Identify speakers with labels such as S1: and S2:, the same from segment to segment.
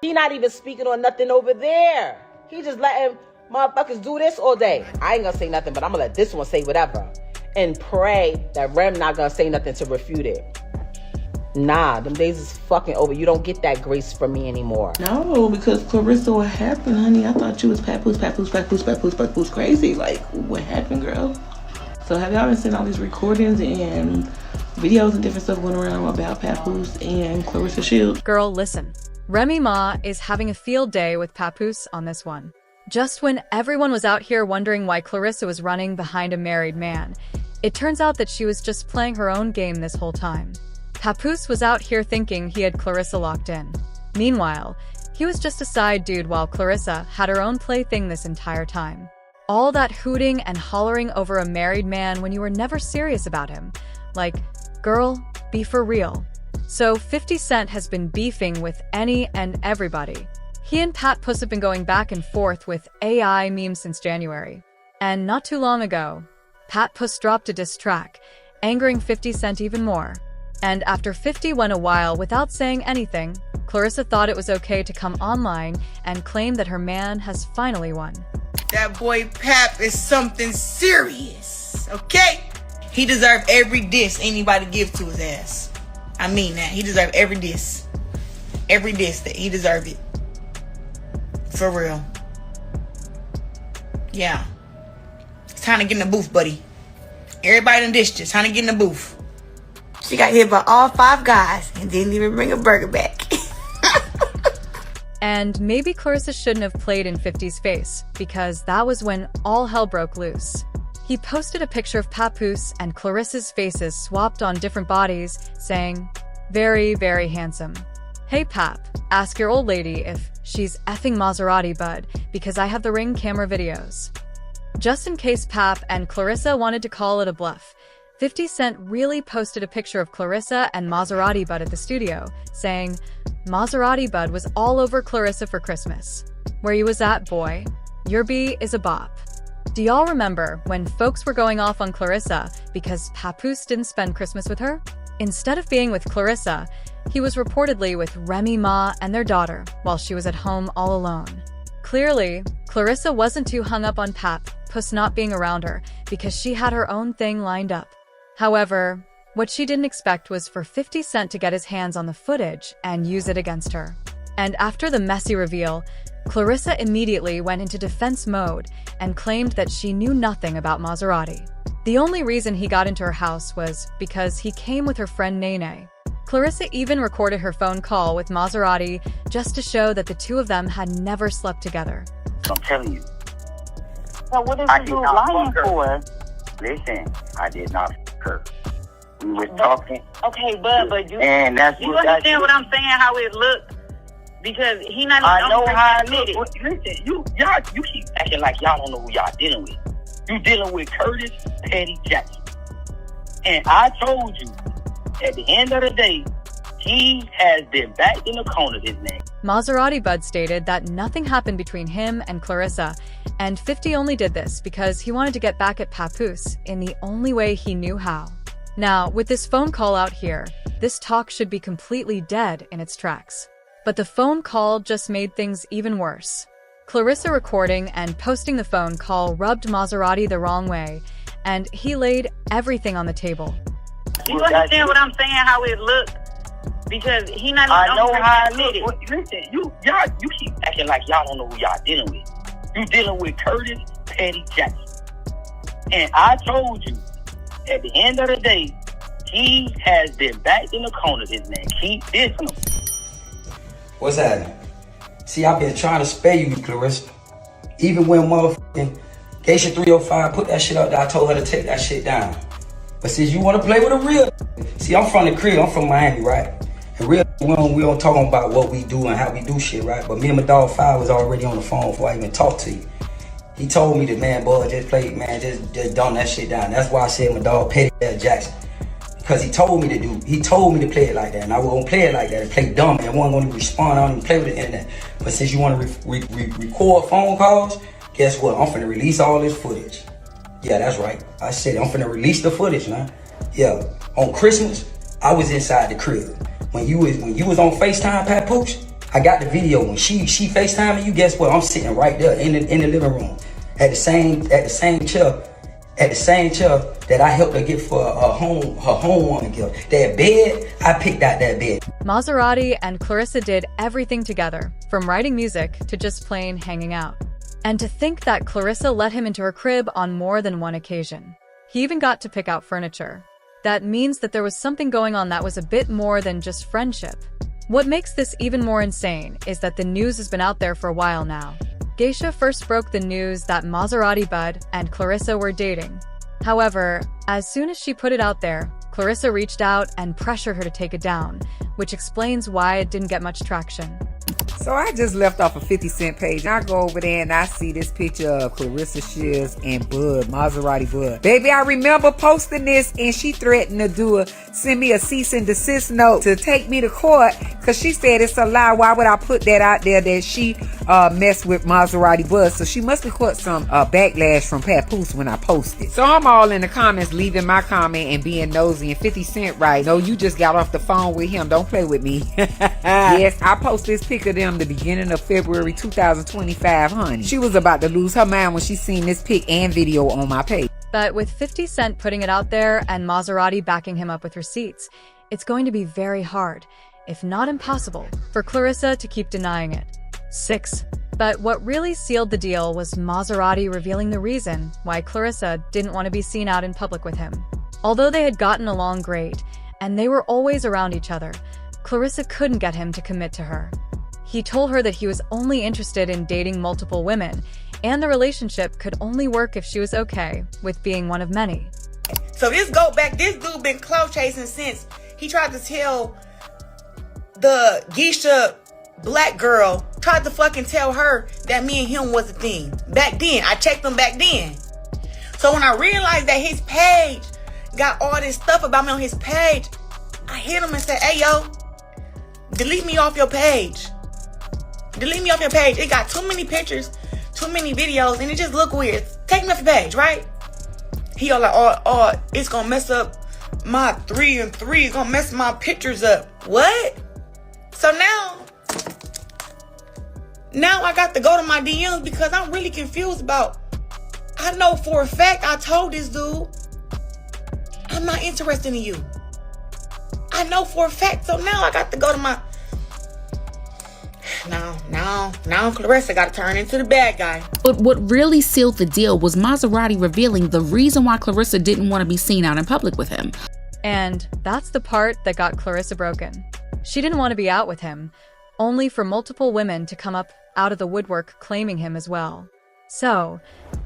S1: He not even speaking on nothing over there. He just letting motherfuckers do this all day. I ain't gonna say nothing, but I'm gonna let this one say whatever. And pray that Rem not gonna say nothing to refute it. Nah, them days is fucking over. You don't get that grace from me anymore.
S2: No, because Claressa, what happened, honey? I thought you was papoose crazy. Like, what happened, girl? So have y'all been seeing all these recordings and videos and different stuff going around about Papoose and Claressa Shields?
S3: Girl, listen. Remy Ma is having a field day with Papoose on this one. Just when everyone was out here wondering why Claressa was running behind a married man, it turns out that she was just playing her own game this whole time. Papoose was out here thinking he had Claressa locked in. Meanwhile, he was just a side dude while Claressa had her own plaything this entire time. All that hooting and hollering over a married man when you were never serious about him. Like, girl, be for real. So 50 Cent has been beefing with any and everybody. He and Papoose have been going back and forth with AI memes since January. And not too long ago, Papoose dropped a diss track, angering 50 Cent even more. And after 50 went a while without saying anything, Claressa thought it was okay to come online and claim that her man has finally won.
S4: That boy Pap is something serious, okay? He deserves every diss anybody gives to his ass. I mean that. He deserves every diss. Every diss that he deserved it. For real. Yeah. It's time to get in the booth, buddy. Everybody in this just time to get in the booth. She got hit by all 5 guys and didn't even bring a burger back.
S3: And maybe Claressa shouldn't have played in 50's face, because that was when all hell broke loose. He posted a picture of Papoose and Claressa's faces swapped on different bodies, saying, "Very, very handsome. Hey Pap, ask your old lady if she's effing Maserati, bud, because I have the Ring camera videos." Just in case Pap and Claressa wanted to call it a bluff, 50 Cent really posted a picture of Claressa and Maserati Bud at the studio, saying, "Maserati Bud was all over Claressa for Christmas. Where you was at, boy? Your B is a bop." Do y'all remember when folks were going off on Claressa because Papoose didn't spend Christmas with her? Instead of being with Claressa, he was reportedly with Remy Ma and their daughter while she was at home all alone. Clearly, Claressa wasn't too hung up on Papoose not being around her because she had her own thing lined up. However, what she didn't expect was for 50 Cent to get his hands on the footage and use it against her. And after the messy reveal, Claressa immediately went into defense mode and claimed that she knew nothing about Maserati. The only reason he got into her house was because he came with her friend Nene. Claressa even recorded her phone call with Maserati just to show that the two of them had never slept together.
S5: I'm telling you.
S6: So what is you lying for?
S5: Listen, I did not fuck her. We were talking.
S6: Okay, but you,
S5: and that's
S6: you
S5: what
S6: understand what I'm saying, how it looked? Because he not even
S5: I know how it
S6: admit
S5: looks. Listen, you keep acting like y'all don't know who y'all dealing with. You dealing with Curtis Petty Jackson. And I told you, at the end of the day, he has been backed in the corner, his name.
S3: Maserati Bud stated that nothing happened between him and Claressa, and 50 only did this because he wanted to get back at Papoose in the only way he knew how. Now, with this phone call out here, this talk should be completely dead in its tracks. But the phone call just made things even worse. Claressa recording and posting the phone call rubbed Maserati the wrong way, and he laid everything on the table.
S6: You understand what I'm saying, how it looked? Because he not even
S5: I know how it
S6: admit
S5: looks. Listen, you keep acting like y'all don't know who y'all dealing with. You dealing with Curtis Petty Jackson. And I told you, at the end of the day, he has been backed in the corner, his name. Keep dissing him.
S7: What's happening? See, I've been trying to spare you, Claressa. Even when motherfucking Geisha 305 put that shit up there, I told her to take that shit down. But since you want to play with a real, see, I'm from the crib, I'm from Miami, right? And real, we don't talk about what we do and how we do shit, right? But me and my dog Five was already on the phone before I even talked to you. He told me that, man, boy, just play, man, just dumb that shit down. That's why I said my dog Petty Jackson. Because he told me to play it like that, and I won't play it like that and play dumb and wasn't going to respond. I don't even play with the internet. But since you want to record phone calls, guess what? I'm finna release all this footage. Yeah, that's right. I said I'm finna release the footage, man. Yeah, on Christmas, I was inside the crib. When you was on FaceTime, Papoose, I got the video. When she FaceTiming you, guess what? I'm sitting right there in the living room at the same chair that I helped her get for her homewarming gift. That bed, I picked out that bed.
S3: Maserati and Claressa did everything together, from writing music to just plain hanging out. And to think that Claressa let him into her crib on more than one occasion. He even got to pick out furniture. That means that there was something going on that was a bit more than just friendship. What makes this even more insane is that the news has been out there for a while now. Geisha first broke the news that Maserati Bud and Claressa were dating. However, as soon as she put it out there, Claressa reached out and pressured her to take it down, which explains why it didn't get much traction.
S8: So I just left off a 50 Cent page. I go over there and I see this picture of Claressa Shields and Bud, Maserati Bud. Baby, I remember posting this and she threatened to send me a cease and desist note to take me to court because she said it's a lie. Why would I put that out there that she messed with Maserati Bud? So she must have caught some backlash from Papoose when I posted. So I'm all in the comments leaving my comment and being nosy, and 50 Cent right, no, you just got off the phone with him. Don't play with me. Yes, I post this pic of them the beginning of February 2025, honey. She was about to lose her mind when she seen this pic and video on my page.
S3: But with 50 Cent putting it out there and Maserati backing him up with receipts, it's going to be very hard, if not impossible, for Claressa to keep denying it. 6. But what really sealed the deal was Maserati revealing the reason why Claressa didn't want to be seen out in public with him. Although they had gotten along great, and they were always around each other, Claressa couldn't get him to commit to her. He told her that he was only interested in dating multiple women, and the relationship could only work if she was okay with being one of many.
S4: So this dude been clout chasing since he tried to tell the Geisha black girl, tried to fucking tell her that me and him was a thing. Back then, I checked him back then. So when I realized that his page got all this stuff about me on his page, I hit him and said, hey yo, delete me off your page. Delete me off your page. It got too many pictures, too many videos, and it just look weird. Take me off your page, right? He all like, oh, it's gonna mess up my 3 and 3. It's gonna mess my pictures up. What? So now I got to go to my DMs because I'm really confused about. I know for a fact I told this dude I'm not interested in you. I know for a fact. So now I got to go to my. Now Claressa got to turn into the bad guy.
S9: But what really sealed the deal was Maserati revealing the reason why Claressa didn't want to be seen out in public with him.
S3: And that's the part that got Claressa broken. She didn't want to be out with him, only for multiple women to come up out of the woodwork claiming him as well. So,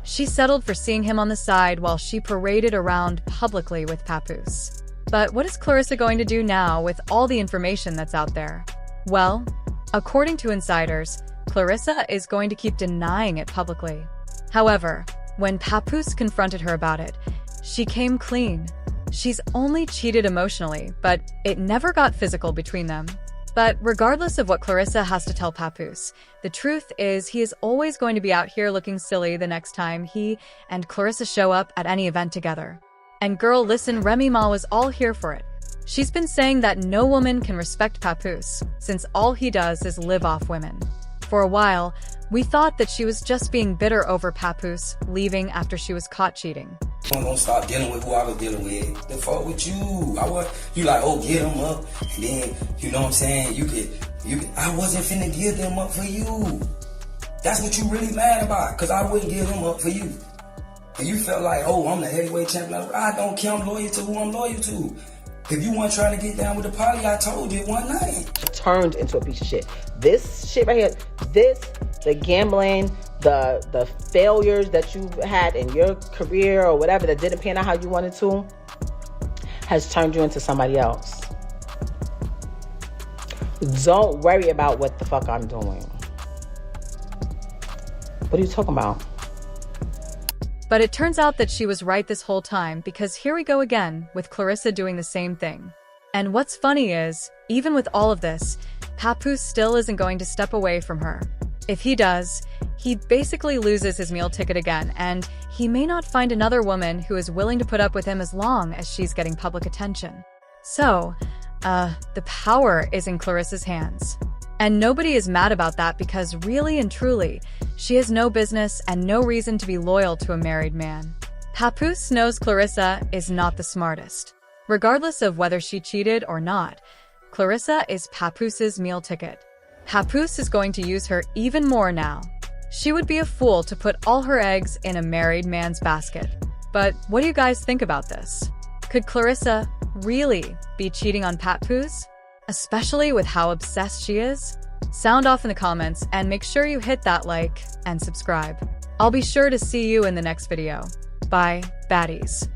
S3: she settled for seeing him on the side while she paraded around publicly with Papoose. But what is Claressa going to do now with all the information that's out there? Well, according to insiders, Claressa is going to keep denying it publicly. However, when Papoose confronted her about it, she came clean. She's only cheated emotionally, but it never got physical between them. But regardless of what Claressa has to tell Papoose, the truth is he is always going to be out here looking silly the next time he and Claressa show up at any event together. And girl, listen, Remy Ma was all here for it. She's been saying that no woman can respect Papoose, since all he does is live off women. For a while, we thought that she was just being bitter over Papoose leaving after she was caught cheating.
S7: I'm gonna start dealing with who I was dealing with. The fuck with you. You like, oh, get them up. And then, you know what I'm saying? You could, I wasn't finna give them up for you. That's what you really mad about, because I wouldn't give them up for you. And you felt like, oh, I'm the heavyweight champion. I don't care, I'm loyal to who I'm loyal to. If you weren't trying to get down with the party, I told you one night.
S1: Turned into a piece of shit. This shit right here, the gambling, the failures that you've had in your career or whatever that didn't pan out how you wanted to, has turned you into somebody else. Don't worry about what the fuck I'm doing. What are you talking about?
S3: But it turns out that she was right this whole time, because here we go again with Claressa doing the same thing. And what's funny is, even with all of this, Papoose still isn't going to step away from her. If he does, he basically loses his meal ticket again, and he may not find another woman who is willing to put up with him as long as she's getting public attention. So, the power is in Claressa's hands. And nobody is mad about that because really and truly, she has no business and no reason to be loyal to a married man. Papoose knows Claressa is not the smartest. Regardless of whether she cheated or not, Claressa is Papoose's meal ticket. Papoose is going to use her even more now. She would be a fool to put all her eggs in a married man's basket. But what do you guys think about this? Could Claressa really be cheating on Papoose? Especially with how obsessed she is? Sound off in the comments and make sure you hit that like and subscribe. I'll be sure to see you in the next video. Bye, baddies.